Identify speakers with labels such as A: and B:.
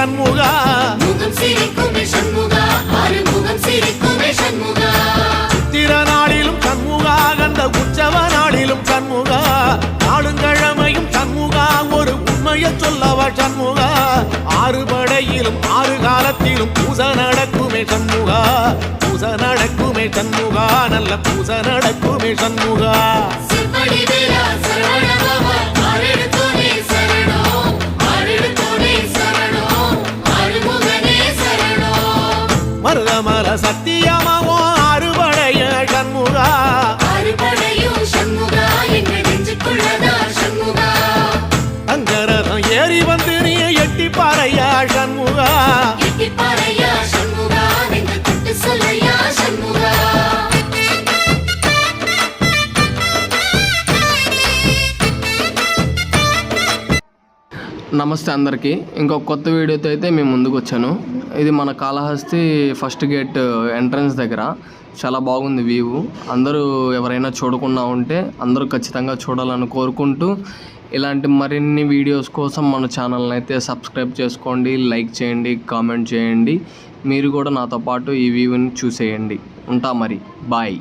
A: சண்முகா சித்திர நாளிலும் சண்முகா கந்த உற்சவ நாளிலும் சண்முகா நாளுங்கிழமையும் சண்முகா ஒரு உண்மையை சொல்லவா சண்முகா ஆறு படையிலும் ஆறு காலத்திலும் பூசை நடக்குமே சண்முகா பூசை நடக்குமே சண்முகா நல்ல பூசை நடக்குமே சண்முகா மருதமல சத்தியமாவோ அறுபடைய சண்முகா அங்கரதம் ஏறி வந்து நீ எட்டி பாறையா சண்முகா
B: నమస్తే అందరికీ ఇంకొక కొత్త వీడియోతో అయితే మేము ముందుకు వచ్చాను. ఇది మన కాళహస్తి ఫస్ట్ గేట్ ఎంట్రన్స్ దగ్గర చాలా బాగుంది వ్యూ. అందరూ ఎవరైనా చూడకుండా ఉంటే అందరూ ఖచ్చితంగా చూడాలని కోరుకుంటూ ఇలాంటి మరిన్ని వీడియోస్ కోసం మన ఛానల్ని అయితే సబ్స్క్రైబ్ చేసుకోండి, లైక్ చేయండి, కామెంట్ చేయండి. మీరు కూడా నాతో పాటు ఈ వ్యూని చూసేయండి. ఉంటా మరి, బాయ్.